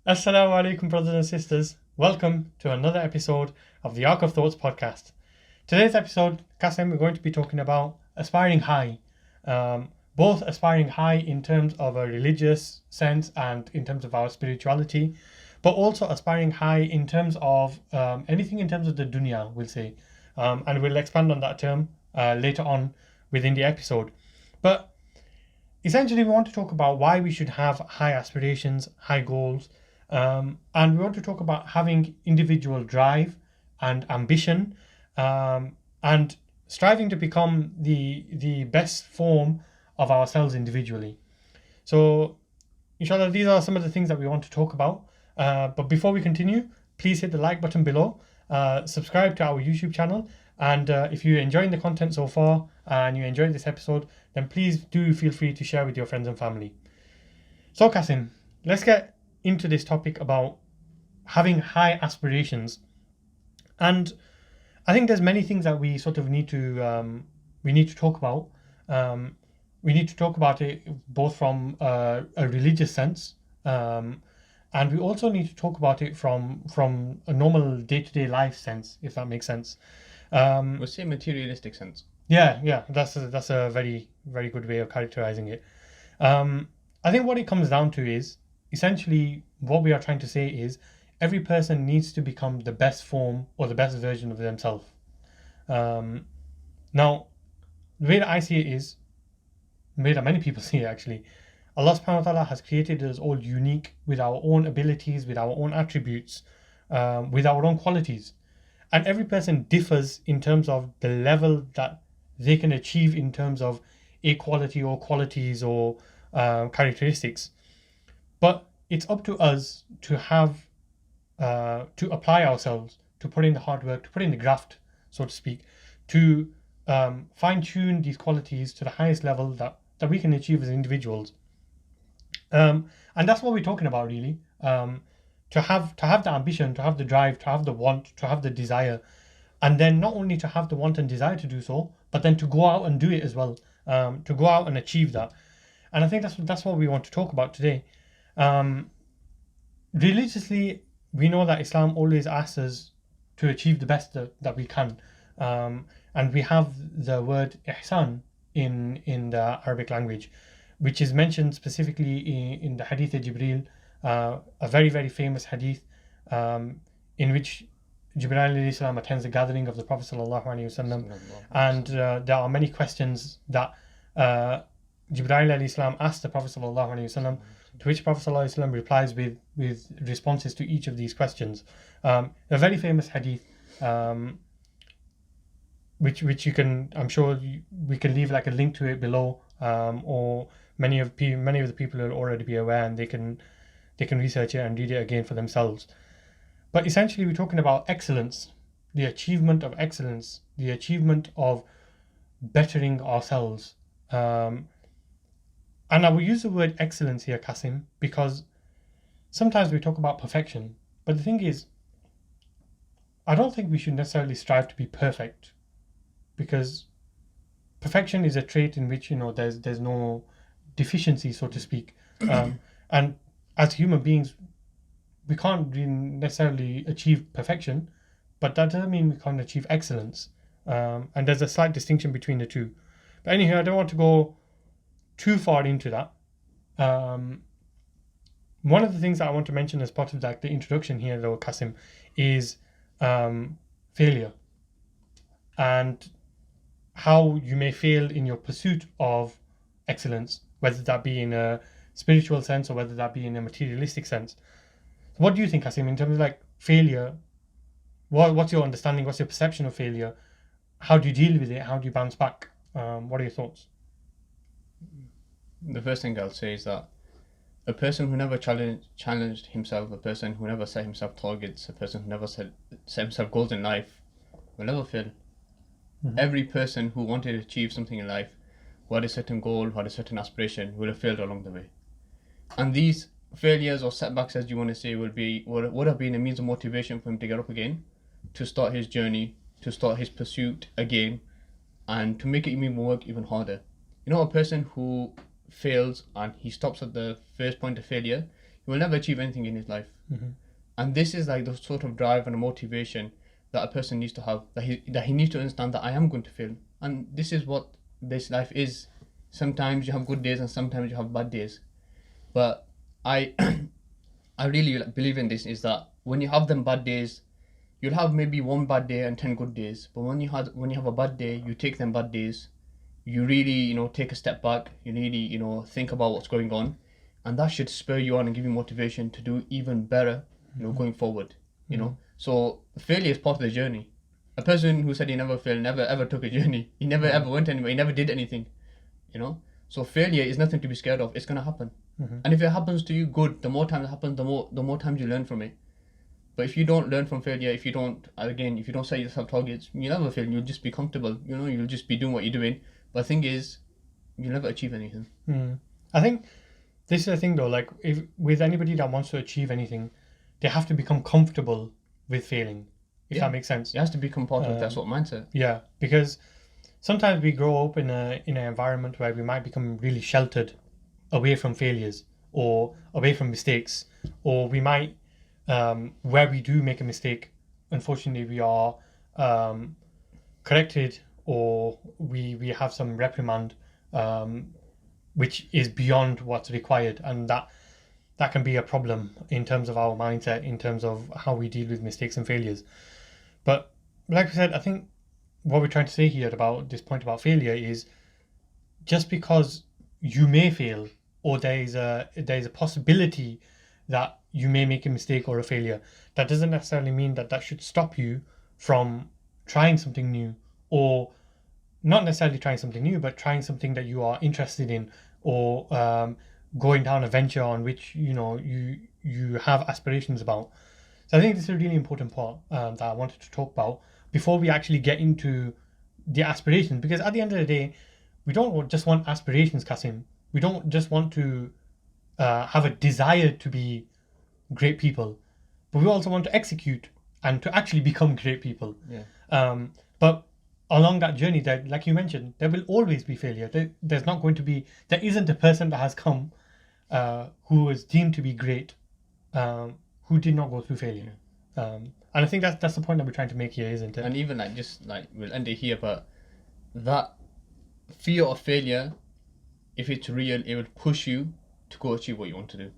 Assalamu alaikum, brothers and sisters. Welcome to another episode of the Arc of Thoughts podcast. Today's episode, Kasim, we're going to be talking about aspiring high. Both aspiring high in terms of a religious sense and in terms of our spirituality, but also aspiring high in terms of anything in terms of the dunya, we'll say. And we'll expand on that term later on within the episode. But essentially, we want to talk about why we should have high aspirations, high goals, and we want to talk about having individual drive and ambition, and striving to become the best form of ourselves individually. So, inshallah, these are some of the things that we want to talk about. But before we continue, please hit the like button below, subscribe to our YouTube channel, and if you're enjoying the content so far and you enjoyed this episode, then please do feel free to share with your friends and family. So, Kasim, let's get into this topic about having high aspirations. And I think there's many things that we sort of need to talk about. We need to talk about it both from a religious sense, and we also need to talk about it from a normal day-to-day life sense, if that makes sense. We'll say materialistic sense. Yeah, that's a very very good way of characterizing it. I think what it comes down to is essentially what we are trying to say is every person needs to become the best form or the best version of themselves. Now, the way that I see it is, the way that many people see it actually, Allah subhanahu wa ta'ala has created us all unique with our own abilities, with our own attributes, with our own qualities. And every person differs in terms of the level that they can achieve in terms of equality or qualities or characteristics. But it's up to us to have to apply ourselves, to put in the hard work, to put in the graft, so to speak, to fine tune these qualities to the highest level that we can achieve as individuals. And that's what we're talking about, really. To have the ambition, to have the drive, to have the want, to have the desire, and then not only to have the want and desire to do so, but then to go out and do it as well. To go out and achieve that. And I think that's what we want to talk about today. Religiously, we know that Islam always asks us to achieve the best that we can, and we have the word ihsan in the Arabic language, which is mentioned specifically in the Hadith of Jibril, a very very famous hadith, in which Jibril alayhi salam attends the gathering of the Prophet sallallahu alaihi wasallam, and there are many questions that Jibril alayhi salam asks the Prophet sallallahu alaihi wasallam, to which Prophet sallallahu alaihi wasallam replies with responses to each of these questions. A very famous hadith, which you can, I'm sure we can leave like a link to it below, or many of the people will already be aware, and they can research it and read it again for themselves. But essentially, we're talking about excellence, the achievement of excellence, the achievement of bettering ourselves. And I will use the word excellence here, Kasim, because sometimes we talk about perfection, but the thing is, I don't think we should necessarily strive to be perfect, because perfection is a trait in which there's no deficiency, so to speak, and as human beings, we can't really necessarily achieve perfection, but that doesn't mean we can't achieve excellence. And there's a slight distinction between the two. But anyhow, I don't want to go too far into that. One of the things that I want to mention as part of the introduction here, though, Kasim, is failure, and how you may fail in your pursuit of excellence, whether that be in a spiritual sense or whether that be in a materialistic sense. What do you think, Kasim, in terms of like failure? What's your understanding? What's your perception of failure? How do you deal with it? How do you bounce back? What are your thoughts? The first thing I'll say is that a person who never challenged himself, a person who never set himself targets, a person who never set himself goals in life, will never fail. Mm-hmm. Every person who wanted to achieve something in life, who had a certain goal, who had a certain aspiration, will have failed along the way. And these failures or setbacks, as you want to say, would have been a means of motivation for him to get up again, to start his journey, to start his pursuit again, and to make it even work even harder. A person who fails and he stops at the first point of failure, he will never achieve anything in his life. And this is like the sort of drive and motivation that a person needs to have, that he needs to understand that I am going to fail, and this is what this life is. Sometimes you have good days and sometimes you have bad days, but I I really believe in this, is that when you have them bad days, you'll have maybe one bad day and 10 good days, but when you have a bad day, you take them bad days, you really take a step back, you really think about what's going on, and that should spur you on and give you motivation to do even better going forward. So failure is part of the journey. A person who said he never failed never ever took a journey. He never ever went anywhere. He never did anything. So failure is nothing to be scared of. It's gonna happen. And if it happens to you, good. The more times it happens, the more times you learn from it. But if you don't learn from failure, if you don't set yourself targets, you never fail. You'll just be comfortable. You'll just be doing what you're doing. But the thing is, you'll never achieve anything. I think this is the thing though. Like, if with anybody that wants to achieve anything, they have to become comfortable with failing. If that makes sense. It has to become part of that sort of mindset. Yeah, because sometimes we grow up in an environment where we might become really sheltered away from failures or away from mistakes, or we might where we do make a mistake, unfortunately we are corrected, or we have some reprimand which is beyond what's required, and that can be a problem in terms of our mindset, in terms of how we deal with mistakes and failures. But like I said, I think what we're trying to say here about this point about failure is, just because you may fail, or there is a possibility that you may make a mistake or a failure, that doesn't necessarily mean that should stop you from trying something new, or not necessarily trying something new, but trying something that you are interested in, or going down a venture on which you have aspirations about. So I think this is a really important part that I wanted to talk about before we actually get into the aspirations, because at the end of the day, we don't just want aspirations, Kasim. We don't just want to have a desire to be great people, but we also want to execute and to actually become great people. But along that journey, that, like you mentioned, there will always be failure. There isn't a person that has come who is deemed to be great who did not go through failure. And I think that's the point that we're trying to make here, isn't it? And even we'll end it here, but that fear of failure, if it's real, it will push you to go achieve what you want to do.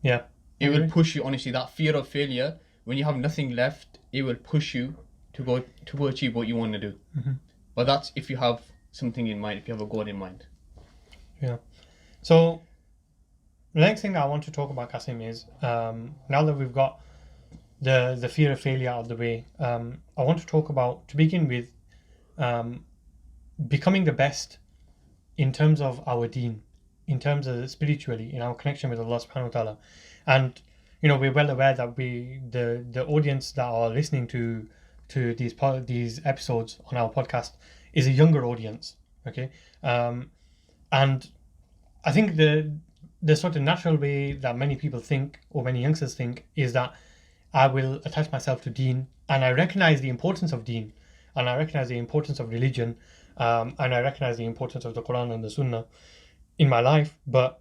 Yeah. It will push you, honestly. That fear of failure, when you have nothing left, it will push you to go achieve what you want to do. But that's if you have something in mind, if you have a goal in mind. Yeah. So the next thing that I want to talk about, Kasim, is now that we've got the fear of failure out of the way, I want to talk about, to begin with, becoming the best in terms of our deen, in terms of spiritually, in our connection with Allah subhanahu wa ta'ala. And we're well aware that the audience that are listening to these episodes on our podcast is a younger audience. Okay. And I think the sort of natural way that many people think, or many youngsters think, is that I will attach myself to deen, and I recognize the importance of deen, and I recognize the importance of religion, and I recognize the importance of the Quran and the Sunnah in my life, but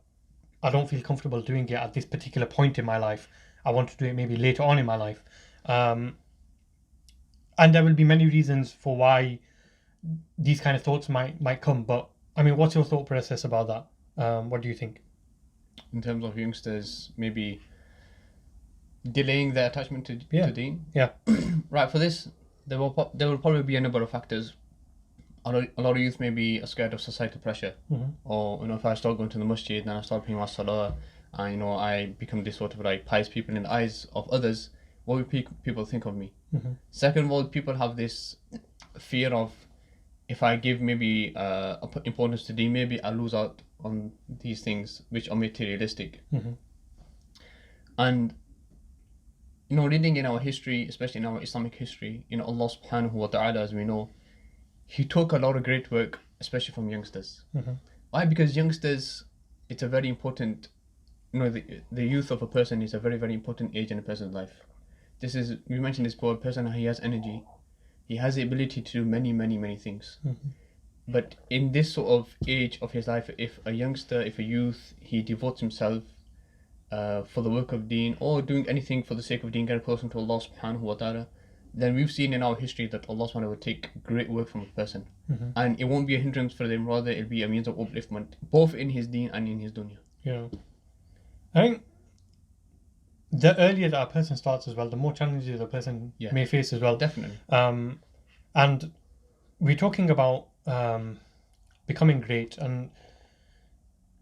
I don't feel comfortable doing it at this particular point in my life. I want to do it maybe later on in my life. And there will be many reasons for why these kind of thoughts might come. But I mean, what's your thought process about that? What do you think? In terms of youngsters, maybe delaying their attachment to deen? Yeah. Right, for this, there will probably be a number of factors. A lot of youth maybe are scared of societal pressure. Or, if I start going to the masjid, then I start paying my salah, and, I become this sort of like pious people in the eyes of others, what will people think of me? Second of all, people have this fear of, if I give maybe importance to deen, maybe I'll lose out on these things which are materialistic. And reading in our history, especially in our Islamic history, Allah subhanahu wa ta'ala, as we know, He took a lot of great work, especially from youngsters. Why? Because youngsters, it's a very important, the youth of a person is a very, very important age in a person's life. We mentioned this before, a person, he has energy, he has the ability to do many, many, many things. But in this sort of age of his life, if a youth, he devotes himself for the work of deen, or doing anything for the sake of deen, getting closer to Allah subhanahu wa ta'ala, then we've seen in our history that Allah subhanahu will take great work from a person. And it won't be a hindrance for them, rather it'll be a means of upliftment, both in his deen and in his dunya. Yeah. I think the earlier that a person starts as well, the more challenges a person may face as well. Definitely. And we're talking about becoming great and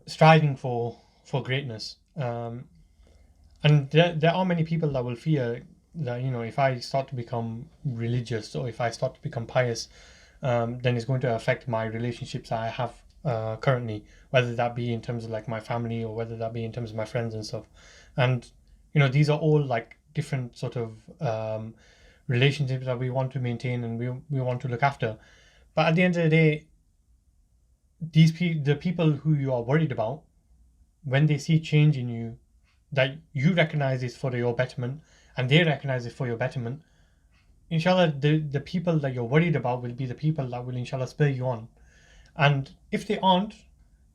striving for greatness. And there are many people that will fear that, you know, if I start to become religious or if I start to become pious, then it's going to affect my relationships that I have currently, whether that be in terms of like my family or whether that be in terms of my friends and stuff. And, you know, these are all like different sort of relationships that we want to maintain and we want to look after. But at the end of the day, the people who you are worried about, when they see change in you, that you recognize is for your betterment and they recognize it for your betterment, inshallah, the people that you're worried about will be the people that will inshallah spur you on. And if they aren't,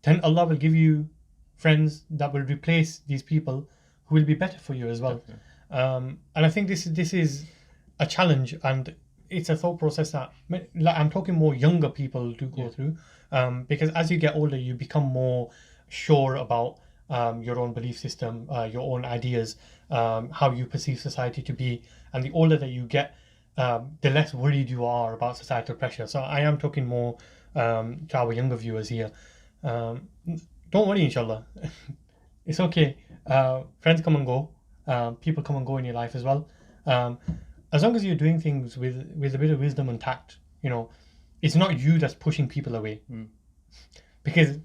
then Allah will give you friends that will replace these people who will be better for you as well. And I think this is a challenge, and it's a thought process that, like, I'm talking more younger people to go through, because as you get older, you become more sure about your own belief system, your own ideas, how you perceive society to be, and the older that you get, the less worried you are about societal pressure. So I am talking more to our younger viewers here. Don't worry, inshallah. It's okay. Friends come and go. People come and go in your life as well. As long as you're doing things with a bit of wisdom and tact, you know, it's not you that's pushing people away. Because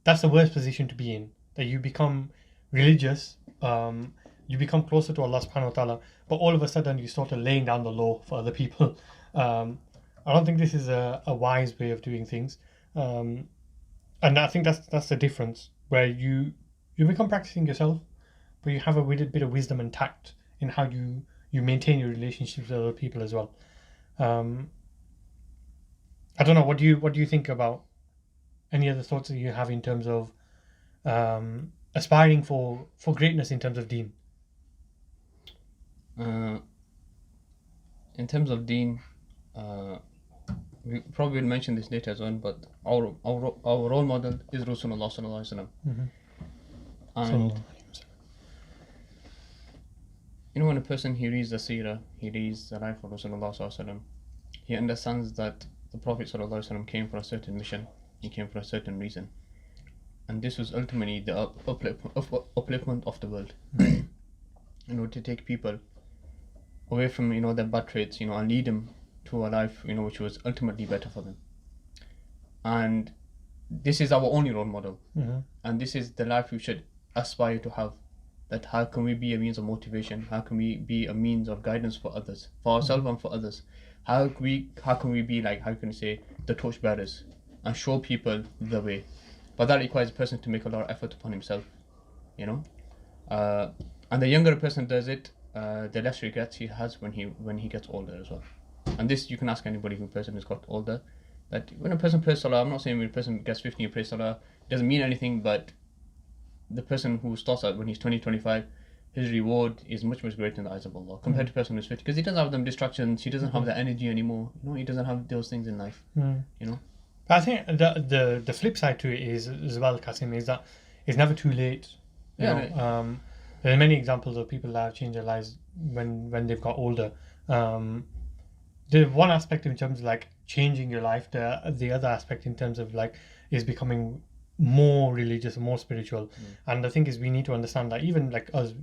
that's the worst position to be in, that you become religious, you become closer to Allah subhanahu wa ta'ala, but all of a sudden you start laying down the law for other people. I don't think this is a wise way of doing things. And I think that's the difference, where you become practicing yourself, but you have a bit of wisdom and tact in how you maintain your relationships with other people as well. I don't know, what do you think about any other thoughts that you have in terms of aspiring for greatness in terms of deen? In terms of deen, we probably will mention this later as well, but our role model is Rasulullah sallallahu alaihi wasallam. And you know, when a person he reads the seerah, he reads the life of Rasulullah sallallahu alaihi wasallam, he understands that the Prophet sallallahu alaihi wasallam came for a certain mission. He came for a certain reason, and this was ultimately the upliftment of the world. You know, to take people away from, you know, their bad traits, you know, and lead them to a life, you know, which was ultimately better for them. And this is our only role model, and this is the life we should aspire to have. That how can we be a means of motivation? How can we be a means of guidance for others, for ourselves and for others? How can we be like, how can you say, the torch bearers and show people the way? But that requires a person to make a lot of effort upon himself, you know. And the younger a person does it, the less regrets he has when he gets older as well. And this you can ask anybody who person has got older, that when a person prays salah, I'm not saying when a person gets 50 and prays salah, it doesn't mean anything, but the person who starts out when he's 20, 25, his reward is much greater in the eyes of Allah compared to a person who's 50, because he doesn't have them distractions, he doesn't have the energy anymore, you know, he doesn't have those things in life, you know. But I think the flip side to it is as well, Kasim, is that it's never too late. You know? There are many examples of people that have changed their lives when they've got older. The one aspect in terms of like changing your life, the other aspect in terms of like is becoming more religious, more spiritual. And the thing is, we need to understand that even like us,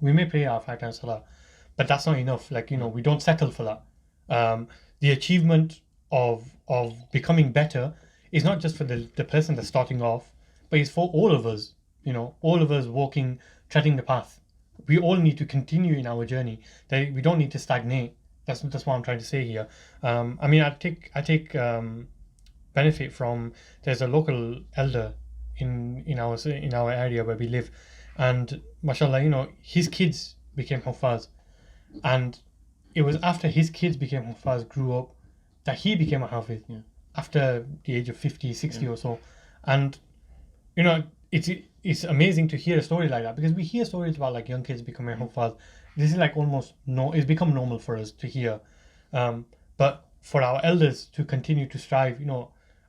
we may pray our 5 times salah, but that's not enough. Like, you know, we don't settle for that. The achievement of becoming better is not just for the person that's starting off, but it's for all of us. You know, all of us treading the path. We all need to continue in our journey. We don't need to stagnate. That's what I'm trying to say here. I mean, I take benefit from, there's a local elder in our area where we live, and mashallah, you know, his kids became huffaz, and it was after his kids became huffaz, grew up, that he became a hafiz after the age of 50, 60 or so. And you know, it's amazing to hear a story like that, because we hear stories about like young kids becoming huffaz. This is like almost it's become normal for us to hear. But for our elders to continue to strive,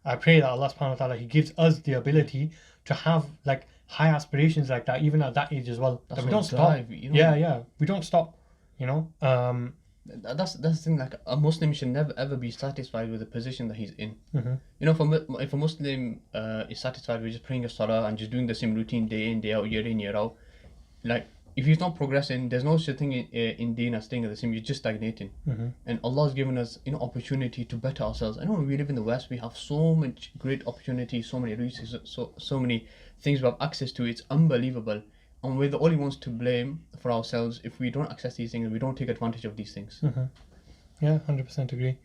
I pray that Allah subhanahu wa ta'ala, He gives us the ability to have like high aspirations like that, even at that age as well. That's That we what don't stop. drive, We don't stop. That's the thing. Like a Muslim should never ever be satisfied with the position that he's in. Mhm. If a Muslim is satisfied with just praying a salah and just doing the same routine day in day out, year in year out, like if he's not progressing, there's no such thing in deen as staying at the same. You're just stagnating. And Allah has given us opportunity to better ourselves. I know when we live in the West, we have so much great opportunities, so many resources, so many things we have access to. It's unbelievable. And we're the only ones to blame for ourselves if we don't access these things and we don't take advantage of these things. Yeah, 100% agree.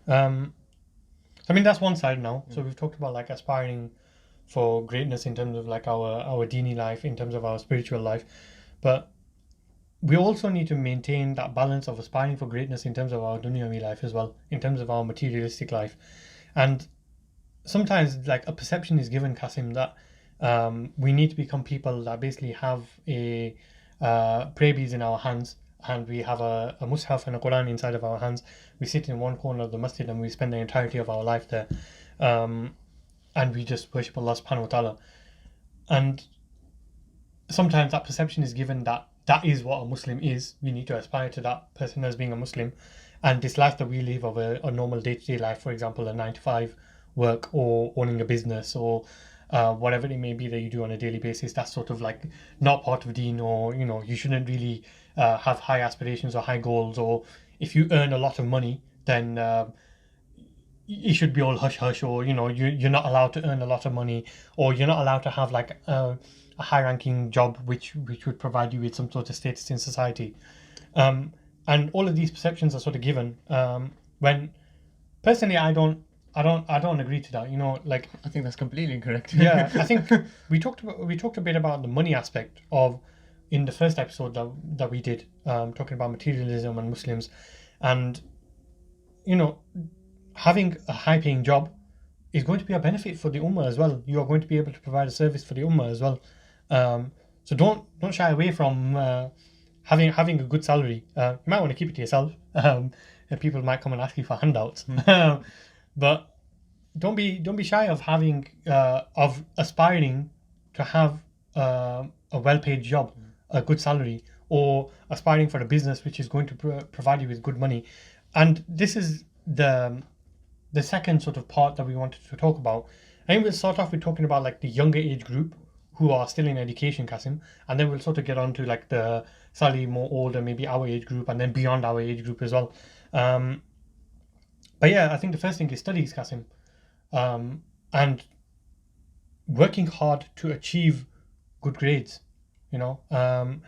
I mean, that's one side now. So we've talked about like aspiring for greatness in terms of like our dini life, in terms of our spiritual life. But we also need to maintain that balance of aspiring for greatness in terms of our dunyawi life as well, in terms of our materialistic life. And sometimes like a perception is given, Kasim, that we need to become people that basically have a prayer beads in our hands, and we have a mushaf and a Quran inside of our hands. We sit in one corner of the masjid and we spend the entirety of our life there, and we just worship Allah subhanahu wa ta'ala. And sometimes that perception is given that that is what a Muslim is. We need to aspire to that person as being a Muslim. And this life that we live of a normal day-to-day life, for example, a 9 to 5 work or owning a business or whatever it may be that you do on a daily basis, that's sort of like not part of deen, or you shouldn't really have high aspirations or high goals. Or if you earn a lot of money, then it should be all hush hush, or you're not allowed to earn a lot of money, or you're not allowed to have like a high ranking job which would provide you with some sort of status in society. And all of these perceptions are sort of given, when personally I don't agree to that. Like, I think that's completely incorrect. Yeah, I think we talked a bit about the money aspect of in the first episode that we did, talking about materialism and Muslims, and having a high paying job is going to be a benefit for the ummah as well. You are going to be able to provide a service for the ummah as well. So don't shy away from having a good salary. You might want to keep it to yourself. And people might come and ask you for handouts. But don't be shy of having of aspiring to have a well-paid job, a good salary, or aspiring for a business which is going to provide you with good money. And this is the second sort of part that we wanted to talk about. I think we'll start off with talking about like the younger age group who are still in education, Kasim, and then we'll sort of get on to like the slightly more older, maybe our age group, and then beyond our age group as well. But yeah, I think the first thing is studies, Kasim, and working hard to achieve good grades. And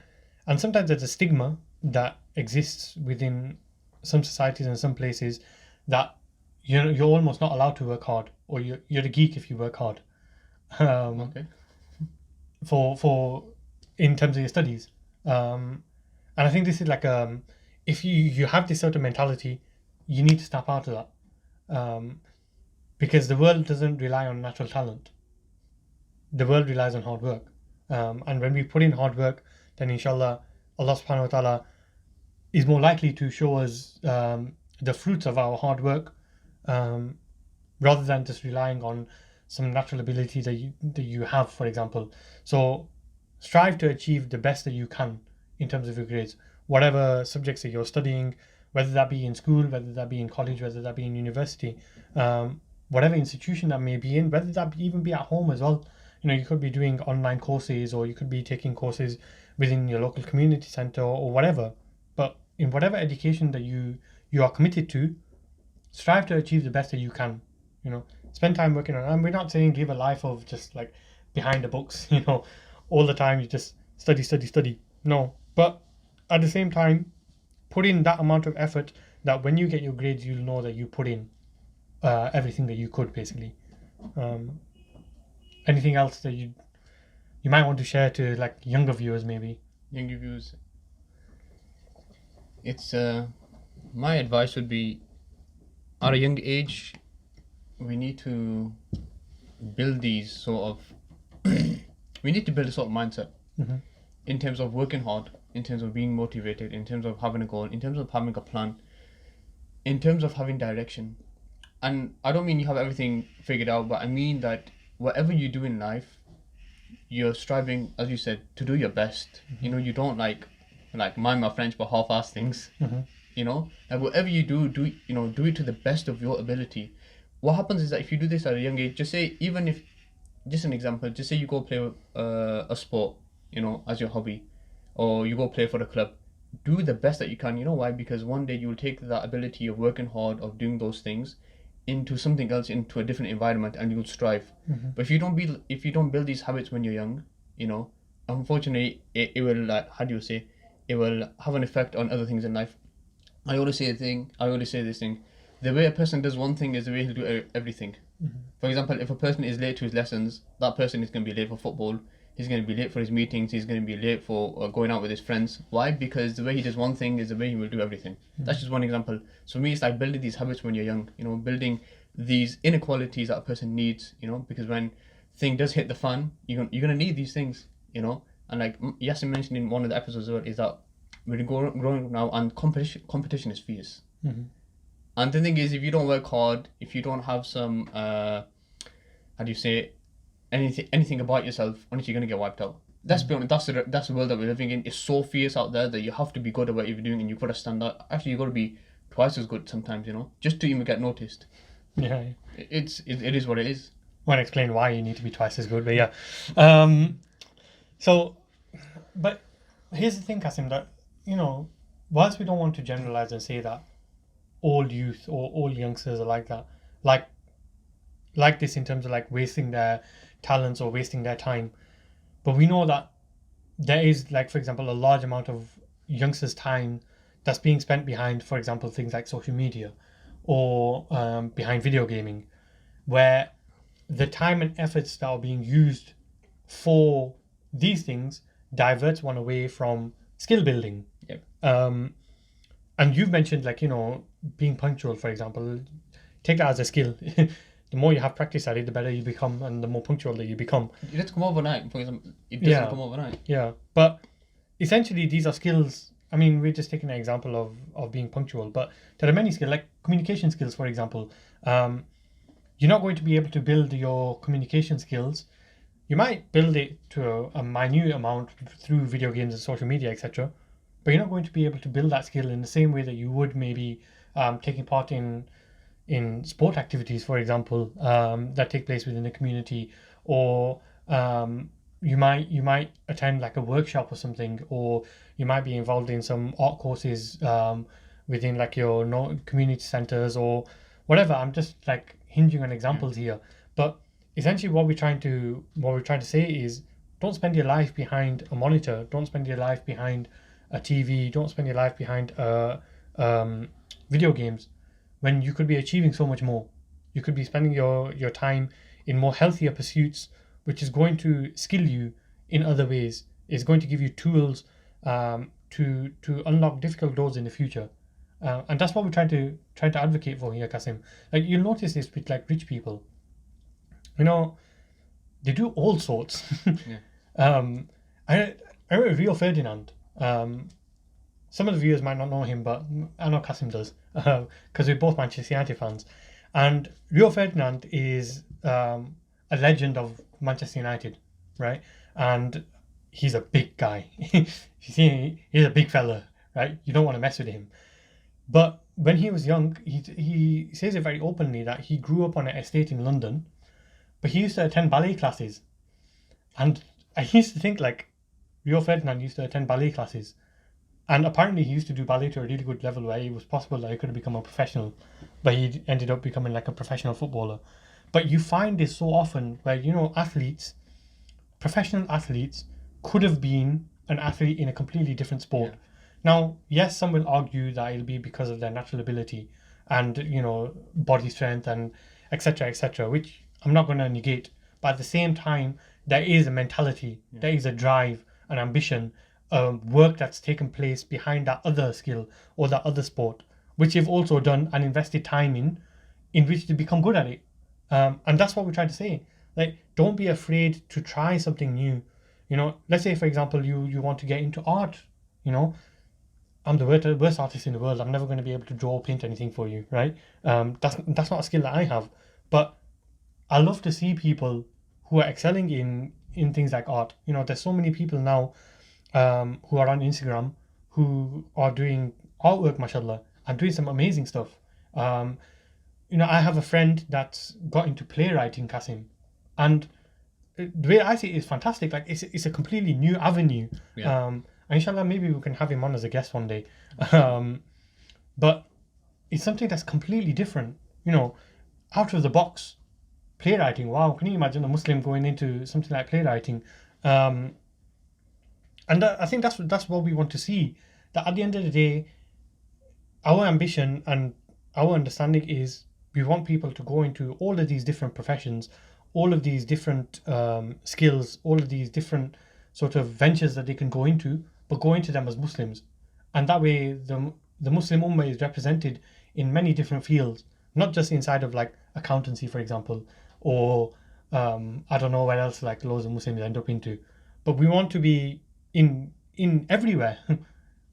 sometimes there's a stigma that exists within some societies and some places that you're almost not allowed to work hard, or you're a geek if you work hard. Okay. For in terms of your studies, and I think this is like if you have this sort of mentality, you need to step out of that, because the world doesn't rely on natural talent. The world relies on hard work, and when we put in hard work, then inshallah Allah subhanahu wa ta'ala is more likely to show us the fruits of our hard work, rather than just relying on some natural ability that you have, for example. So strive to achieve the best that you can in terms of your grades, whatever subjects that you're studying, whether that be in school, whether that be in college, whether that be in university, whatever institution that may be in, whether that even be at home as well. You could be doing online courses, or you could be taking courses within your local community center, or whatever. But in whatever education that you are committed to, strive to achieve the best that you can. Spend time working on it. And we're not saying live a life of just like behind the books, all the time you just study. No. But at the same time, put in that amount of effort that when you get your grades, you'll know that you put in everything that you could, basically. Anything else that you might want to share to like younger viewers, maybe? Younger viewers. It's my advice would be, at a young age, we need to build these sort of we we need to build a sort of mindset Mm-hmm. in terms of working hard, in terms of being motivated, in terms of having a goal, in terms of having a plan, in terms of having direction. And I don't mean you have everything figured out, but I mean that whatever you do in life, you're striving, as you said, to do your best. You know, you don't like mind my French, but half-ass things. You know, and whatever you do it to the best of your ability. What happens is that if you do this at a young age, just say, even if, just an example, just say you go play a sport, you know, as your hobby, or you go play for the club. Do the best that you can. You know why? Because one day you'll take that ability of working hard, of doing those things, into something else, into a different environment, and you'll strive. But if you don't build these habits when you're young, you know, unfortunately, it will, like, how do you say, it will have an effect on other things in life. I always say this thing. The way a person does one thing is the way he'll do everything. For example, if a person is late to his lessons, that person is going to be late for football. He's going to be late for his meetings. He's going to be late for going out with his friends. Why? Because the way he does one thing is the way he will do everything. That's just one example. So for me, it's like building these habits when you're young. You know, building these inequalities that a person needs. You know, because when thing does hit the fan, you're gonna need these things. You know, and like Yasin mentioned in one of the episodes as well, is that we're growing up now, and competition is fierce. And the thing is, if you don't work hard, if you don't have some, how do you say, anything about yourself, honestly, you're gonna get wiped out. Let's be honest. That's the world that we're living in. It's so fierce out there that you have to be good at what you're doing, and you've got to stand out. Actually, you've got to be twice as good sometimes, you know, just to even get noticed. Yeah. It is what it is. Won't explain why you need to be twice as good, but yeah. So, but here's the thing, Kasim, that, you know, whilst we don't want to generalize and say that all youth or all youngsters are like that, like this in terms of like wasting their talents or wasting their time, but we know that there is, like, for example, a large amount of youngsters' time that's being spent behind, for example, things like social media or behind video gaming, where the time and efforts that are being used for these things diverts one away from skill building. Yep. And you've mentioned, like, you know, being punctual, for example. Take that as a skill. The more you have practice at it, the better you become, and the more punctual that you become. It doesn't come overnight, for example. It doesn't come overnight. Yeah, but essentially these are skills. I mean, we're just taking an example of being punctual, but there are many skills, like communication skills, for example. You're not going to be able to build your communication skills. You might build it to a minute amount through video games and social media, etc. But you're not going to be able to build that skill in the same way that you would maybe taking part in sport activities, for example, that take place within a community, or you might attend like a workshop or something, or you might be involved in some art courses within like your community centers or whatever. I'm just like hinging on examples here, but essentially what we're trying to say is, don't spend your life behind a monitor, don't spend your life behind a TV, don't spend your life behind video games, when you could be achieving so much more. You could be spending your time in more healthier pursuits, which is going to skill you in other ways. It's going to give you tools to unlock difficult doors in the future. And that's what we're trying to advocate for here, Kasim. Like, you'll notice this with like rich people. You know, they do all sorts. I remember Rio Ferdinand. Some of the viewers might not know him, but I know Kasim does, because we're both Manchester United fans. And Rio Ferdinand is a legend of Manchester United, right? And he's a big guy. He's a big fella, right? You don't want to mess with him. But when he was young, he says it very openly that he grew up on an estate in London, but he used to attend ballet classes. And I used to think, like, Rio Ferdinand used to attend ballet classes. And apparently he used to do ballet to a really good level where it was possible that he could have become a professional, but he ended up becoming like a professional footballer. But you find this so often where, you know, professional athletes could have been an athlete in a completely different sport. Yeah. Now, yes, some will argue that it'll be because of their natural ability and, you know, body strength and etc., which I'm not going to negate. But at the same time, there is a mentality, there is a drive, an ambition, work that's taken place behind that other skill or that other sport, which you've also done and invested time in which to become good at it. And that's what we're trying to say. Like, don't be afraid to try something new. You know, let's say, for example, you want to get into art. You know, I'm the worst artist in the world. I'm never going to be able to draw or paint anything for you, right? That's not a skill that I have. But I love to see people who are excelling in things like art. You know, there's so many people now who are on Instagram who are doing artwork, mashallah, and doing some amazing stuff. Um, you know, I have a friend that's got into playwriting, Kasim, and the way I see it is fantastic. Like it's a completely new avenue. Yeah. And inshallah, maybe we can have him on as a guest one day. Um, but it's something that's completely different. You know, out of the box playwriting. Wow, can you imagine a Muslim going into something like playwriting? Um, and I think that's what we want to see. That at the end of the day, our ambition and our understanding is we want people to go into all of these different professions, all of these different skills, all of these different sort of ventures that they can go into, but go into them as Muslims. And that way, the Muslim Ummah is represented in many different fields, not just inside of like accountancy, for example, or I don't know where else like loads of Muslims end up into. But we want to be in everywhere,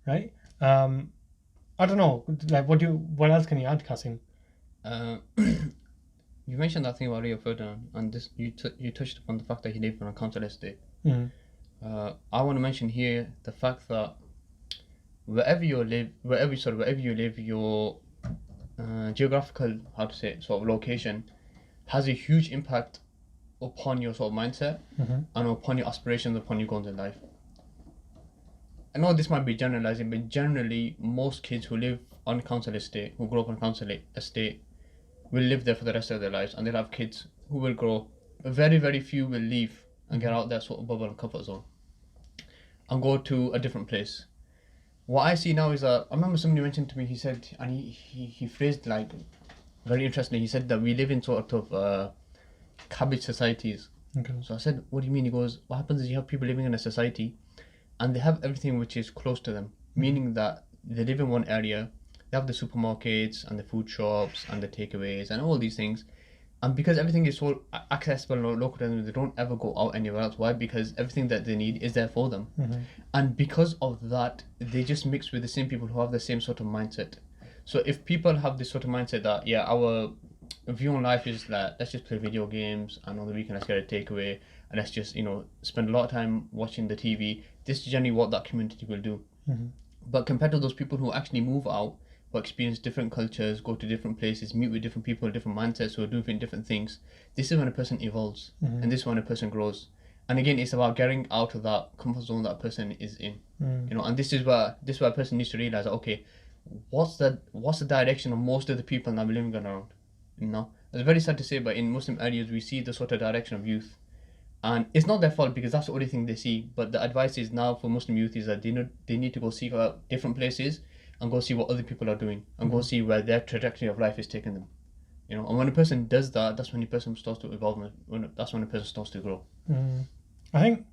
right? I don't know. Like, what else can you add, Kasim? Uh, you mentioned that thing about Rio Ferdinand, and this you touched upon the fact that he lived on a council estate. Mm. I want to mention here the fact that wherever you live, your geographical, how to say it, sort of location has a huge impact upon your sort of mindset and upon your aspirations, upon your goals in life. I know this might be generalizing, but generally, most kids who live on council estate, who grow up on council estate, will live there for the rest of their lives, and they'll have kids who will grow. Very, very few will leave and get out their sort of bubble and comfort zone and go to a different place. What I see now is that I remember somebody mentioned to me. He said, and he phrased like very interestingly. He said that we live in sort of cabbage societies. Okay. So I said, what do you mean? He goes, what happens is you have people living in a society and they have everything which is close to them, meaning that they live in one area, they have the supermarkets and the food shops and the takeaways and all these things, and because everything is so accessible and local to them, they don't ever go out anywhere else. Why? Because everything that they need is there for them. And because of that, they just mix with the same people who have the same sort of mindset. So if people have this sort of mindset that, yeah, our view on life is that let's just play video games, and on the weekend let's get a takeaway, and let's just, spend a lot of time watching the TV. This is generally what that community will do. But compared to those people who actually move out, who experience different cultures, go to different places, meet with different people, different mindsets, who are doing different things, this is when a person evolves, and this is when a person grows. And again, it's about getting out of that comfort zone that a person is in. And this is where a person needs to realize that, okay, what's the direction of most of the people that I'm living around? It's very sad to say, but in Muslim areas we see the sort of direction of youth, and it's not their fault because that's the only thing they see. But the advice is now for Muslim youth is that they need to go seek out different places and go see what other people are doing and go see where their trajectory of life is taking them. And when a person does that, that's when a person starts to evolve. That's when a person starts to grow. I think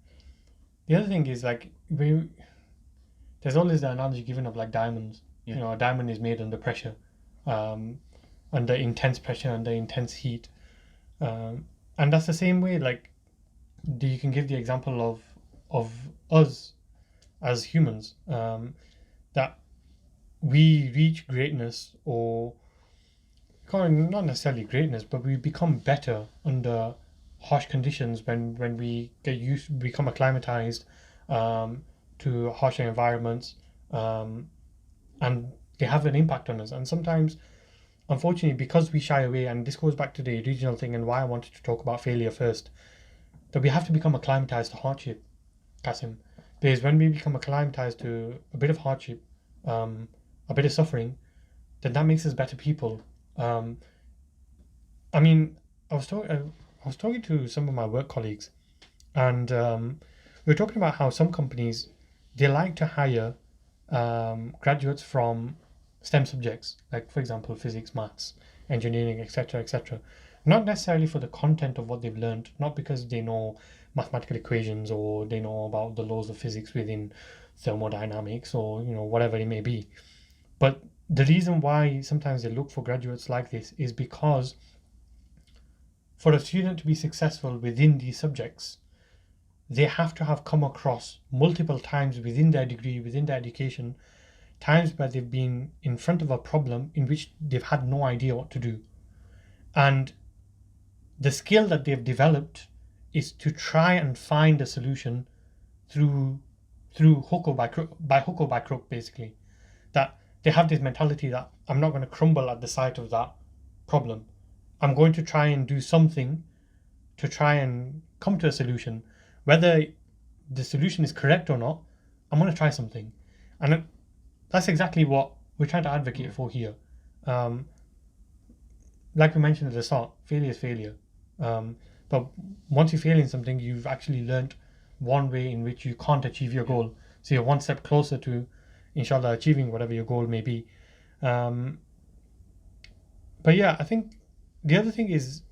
the other thing is like there's always the analogy given of like diamonds. Yeah. A diamond is made under pressure, under intense pressure, under intense heat, and that's the same way. Like, you can give the example of us as humans, that we reach greatness, or not necessarily greatness, but we become better under harsh conditions when we become acclimatized to harsher environments, and they have an impact on us. And sometimes, unfortunately, because we shy away, and this goes back to the regional thing and why I wanted to talk about failure first, that we have to become acclimatized to hardship, Kasim. Because when we become acclimatized to a bit of hardship, a bit of suffering, then that makes us better people. I mean, I was talking to some of my work colleagues, and we were talking about how some companies, they like to hire graduates from STEM subjects, like, for example, physics, maths, engineering, etc., etc. Not necessarily for the content of what they've learned, not because they know mathematical equations or they know about the laws of physics within thermodynamics or whatever it may be. But the reason why sometimes they look for graduates like this is because for a student to be successful within these subjects, they have to have come across multiple times within their degree, within their education, times where they've been in front of a problem in which they've had no idea what to do. And the skill that they've developed is to try and find a solution through hook or by crook, basically. That they have this mentality that I'm not going to crumble at the sight of that problem. I'm going to try and do something to try and come to a solution. Whether the solution is correct or not, I'm going to try something. And that's exactly what we're trying to advocate for here. Like we mentioned at the start, failure is failure. But once you fail in something, you've actually learnt one way in which you can't achieve your goal. So you're one step closer to, inshallah, achieving whatever your goal may be. But yeah, I think the other thing is,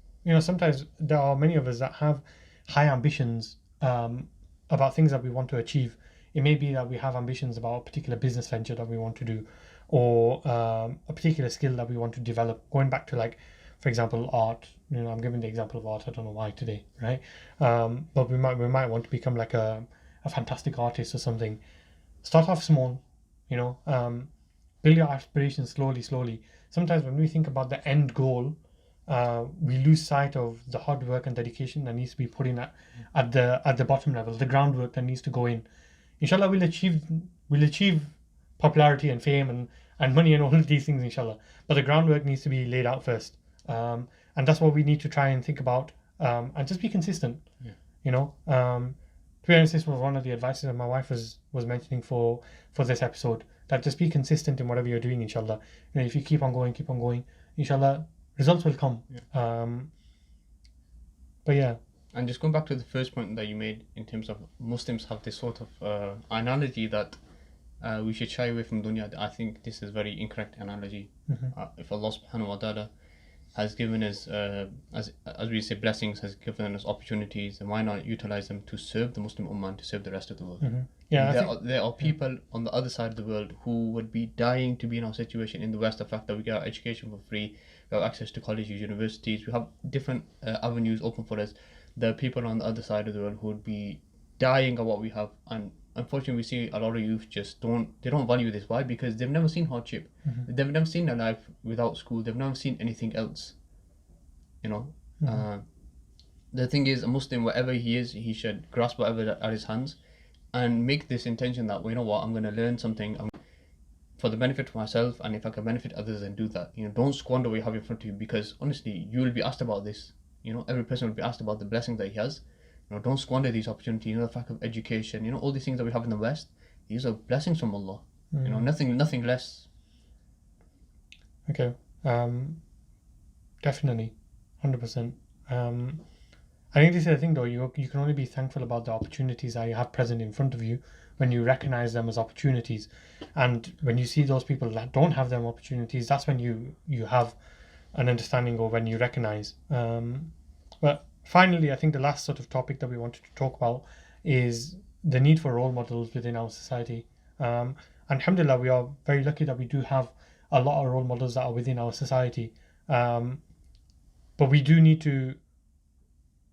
sometimes there are many of us that have high ambitions about things that we want to achieve. It may be that we have ambitions about a particular business venture that we want to do, or a particular skill that we want to develop. Going back to, like, for example, art. I'm giving the example of art. I don't know why today, right? But we might want to become like a fantastic artist or something. Start off small, build your aspirations slowly. Sometimes when we think about the end goal, we lose sight of the hard work and dedication that needs to be put in at the bottom level, the groundwork that needs to go in. Inshallah, we'll achieve popularity and fame and money and all of these things, inshallah. But the groundwork needs to be laid out first. And that's what we need to try and think about, and just be consistent. To be honest, this was one of the advices that my wife was mentioning for this episode, that just be consistent in whatever you're doing, inshallah. If you keep on going, inshallah, results will come. But yeah. And just going back to the first point that you made in terms of Muslims have this sort of analogy that we should shy away from dunya. I think this is a very incorrect analogy. If Allah subhanahu wa ta'ala has given us, as we say, blessings, has given us opportunities, and why not utilize them to serve the Muslim Ummah and to serve the rest of the world? There are people on the other side of the world who would be dying to be in our situation in the West. The fact that we get our education for free, we have access to colleges, universities, we have different avenues open for us. There are people on the other side of the world who would be dying at what we have, and unfortunately we see a lot of youth just don't value this. Why? Because they've never seen hardship. They've never seen a life without school. They've never seen anything else. The thing is, a Muslim, wherever he is, he should grasp whatever at his hands and make this intention that, I'm going to learn something for the benefit of myself, and if I can benefit others, then do that. Don't squander what you have in front of you, because honestly, you will be asked about this. Every person will be asked about the blessings that he has. Don't squander these opportunities. The fact of education, all these things that we have in the West, these are blessings from Allah. Nothing less. Okay. Definitely, 100%. I think this is the thing, though. You can only be thankful about the opportunities that you have present in front of you when you recognize them as opportunities, and when you see those people that don't have them opportunities, that's when you have an understanding, or when you recognize. But finally, I think the last sort of topic that we wanted to talk about is the need for role models within our society. And alhamdulillah, we are very lucky that we do have a lot of role models that are within our society. But we do need to,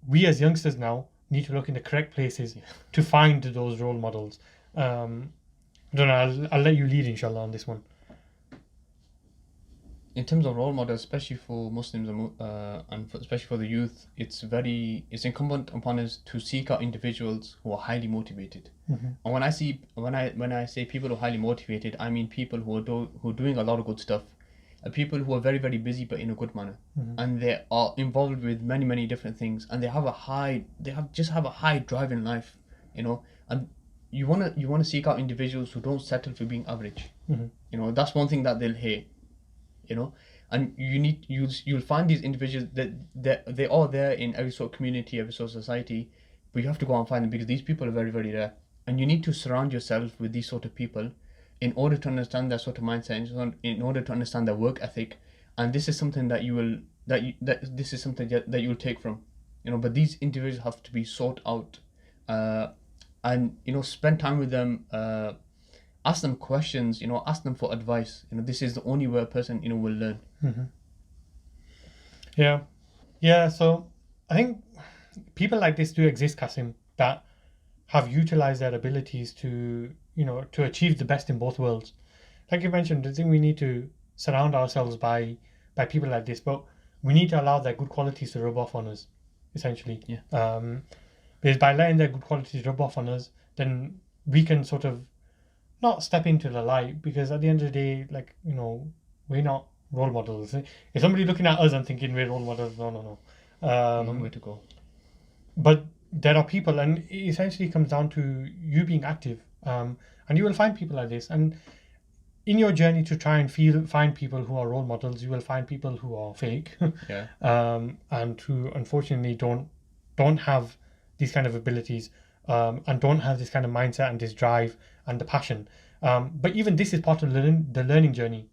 we as youngsters now, need to look in the correct places to find those role models. I don't know, I'll let you lead, inshallah, on this one. In terms of role models, especially for Muslims and especially for the youth, it's incumbent upon us to seek out individuals who are highly motivated. And when I say people who are highly motivated, I mean people who are doing a lot of good stuff, people who are very, very busy but in a good manner, and they are involved with many, many different things, and they have a high drive in life, and you want to seek out individuals who don't settle for being average. That's one thing that they'll hate. And you'll find these individuals that they are there in every sort of community, every sort of society, but you have to go and find them, because these people are very, very rare, and you need to surround yourself with these sort of people in order to understand their sort of mindset, in order to understand their work ethic. And this is something that you will take from, but these individuals have to be sought out, and spend time with them, ask them questions, ask them for advice. This is the only way a person, will learn. Yeah. So I think people like this do exist, Kasim, that have utilized their abilities to, to achieve the best in both worlds. Like you mentioned, I think we need to surround ourselves by people like this, but we need to allow their good qualities to rub off on us, essentially. Yeah. Because by letting their good qualities rub off on us, then we can sort of not step into the light, because at the end of the day, like, we're not role models. If somebody looking at us and thinking we're role models, no. Long way to go. But there are people, and it essentially comes down to you being active. And you will find people like this. And in your journey to try and find people who are role models, you will find people who are fake. Yeah. And who unfortunately don't have these kind of abilities, and don't have this kind of mindset and this drive and the passion. But even this is part of the learning journey,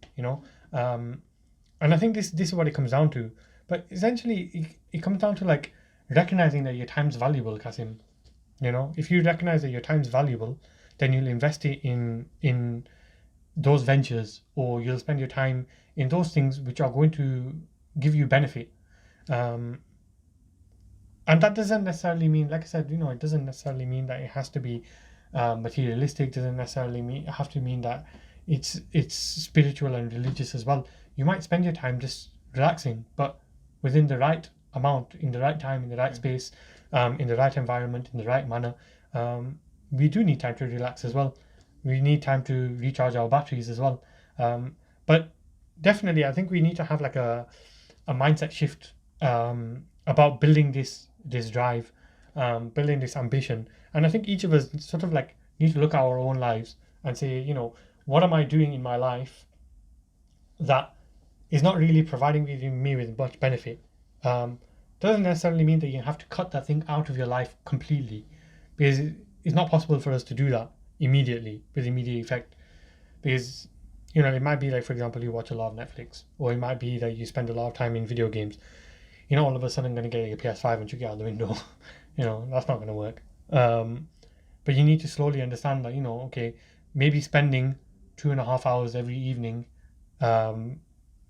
and I think this is what it comes down to. But essentially, it comes down to like recognizing that your time's valuable, Kasim. If you recognize that your time's valuable, then you'll invest it in those ventures, or you'll spend your time in those things which are going to give you benefit. And that doesn't necessarily mean, like I said, it doesn't necessarily mean that it has to be materialistic. Doesn't necessarily have to mean that it's spiritual and religious as well. You might spend your time just relaxing, but within the right amount, in the right time, in the right space, in the right environment, in the right manner. We do need time to relax as well. We need time to recharge our batteries as well. But definitely, I think we need to have like a mindset shift about building this drive, building this ambition. And I think each of us sort of like need to look at our own lives and say, what am I doing in my life that is not really providing me with much benefit? Doesn't necessarily mean that you have to cut that thing out of your life completely, because it's not possible for us to do that immediately with immediate effect. Because it might be like, for example, you watch a lot of Netflix, or it might be that you spend a lot of time in video games. All of a sudden going to get your PS5 and chuck it out the window. That's not going to work. But you need to slowly understand that, okay, maybe spending 2.5 hours every evening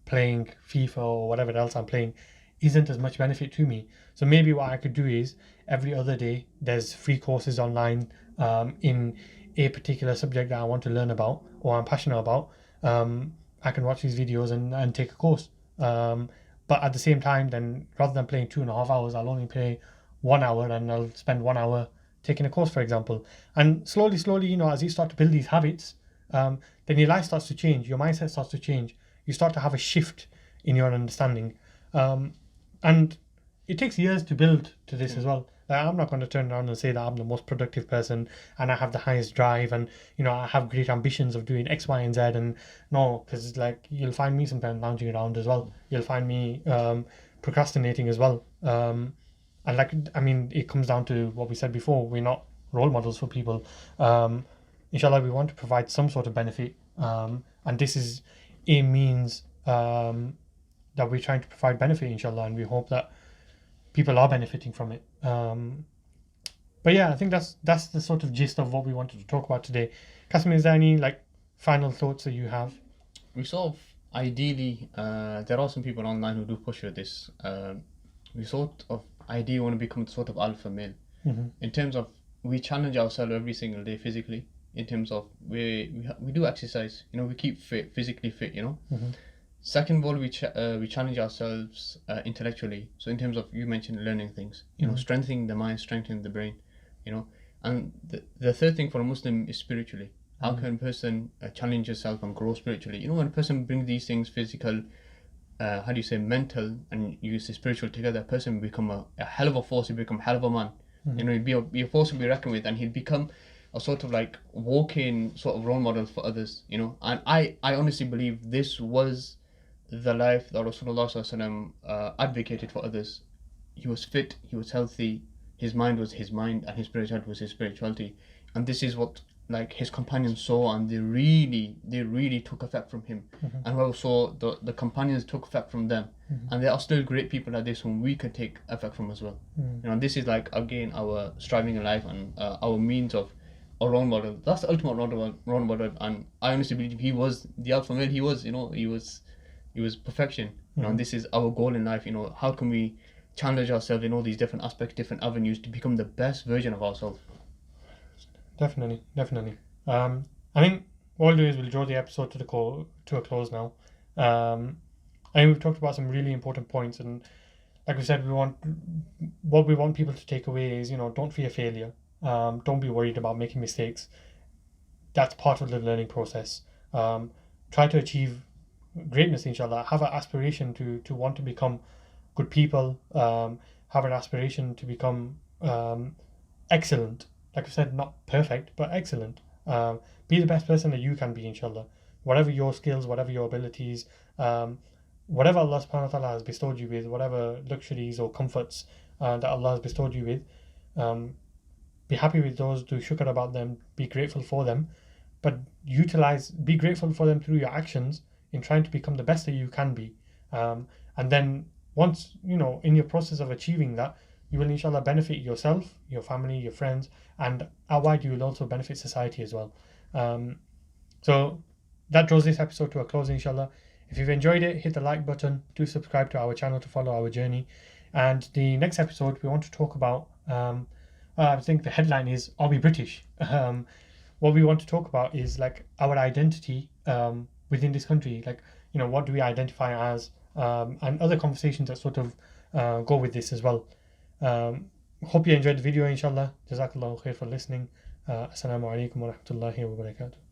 playing FIFA or whatever else I'm playing isn't as much benefit to me. So maybe what I could do is every other day there's free courses online in a particular subject that I want to learn about or I'm passionate about. I can watch these videos and take a course. But at the same time, then rather than playing 2.5 hours, I'll only play 1 hour, and I'll spend 1 hour taking a course, for example. And slowly, as you start to build these habits, then your life starts to change, your mindset starts to change. You start to have a shift in your understanding. And it takes years to build to this as well. I'm not going to turn around and say that I'm the most productive person and I have the highest drive and I have great ambitions of doing X, Y, and Z. And no, because it's like you'll find me sometimes lounging around as well. You'll find me procrastinating as well. And it comes down to what we said before. We're not role models for people. Inshallah, we want to provide some sort of benefit, and this is a means that we're trying to provide benefit, inshallah, and we hope that people are benefiting from it. But yeah, I think that's the sort of gist of what we wanted to talk about today. Kasim, is there any final thoughts that you have? We sort of ideally, there are some people online who do push for this. We sort of ideally want to become sort of alpha male. Mm-hmm. In terms of we challenge ourselves every single day physically. In terms of we do exercise, we keep physically fit. Mm-hmm. Second of all, we challenge ourselves intellectually. So in terms of, you mentioned learning things, strengthening the mind, strengthening the brain, and the third thing for a Muslim is spiritually. How can a person challenge yourself and grow spiritually? When a person brings these things, physical, mental, and use the spiritual together, a person will become a hell of a force. He'll become a hell of a man. He'd be a force to be reckoned with, and he'd become a sort of walking sort of role model for others. And I honestly believe this was the life that Rasulullah ﷺ advocated for others. He was fit, he was healthy, his mind was his mind, and his spirituality was his spirituality. And this is what his companions saw, and they really took effect from him. And whoever saw the companions took effect from them. And there are still great people like this whom we can take effect from as well. This is again our striving in life and our means of a role model. That's the ultimate role model, and I honestly believe he was the alpha male. He was perfection. And this is our goal in life. How can we challenge ourselves in all these different aspects, different avenues to become the best version of ourselves? Definitely. I think what we'll do is we'll draw the episode to a close now. I think we've talked about some really important points, and like we said, what we want people to take away is, don't fear failure. Don't be worried about making mistakes. That's part of the learning process. Try to achieve greatness, inshallah. Have an aspiration to want to become good people. Have an aspiration to become excellent. Like I said, not perfect, but excellent. Be the best person that you can be, inshallah. Whatever your skills, whatever your abilities, whatever Allah subhanahu wa ta'ala has bestowed you with, whatever luxuries or comforts that Allah has bestowed you with, be happy with those, do shukr about them, be grateful for them, but be grateful for them through your actions in trying to become the best that you can be. And then once, in your process of achieving that, you will inshallah benefit yourself, your family, your friends, and outside you will also benefit society as well. So that draws this episode to a close, inshallah. If you've enjoyed it, hit the like button, do subscribe to our channel to follow our journey. And the next episode we want to talk about, I think the headline is, are we British? What we want to talk about is like our identity within this country, like, what do we identify as, and other conversations that sort of go with this as well. Hope you enjoyed the video, inshallah. Jazakallahu khair for listening. Assalamu alaikum wa rahmatullahi wa barakatuh.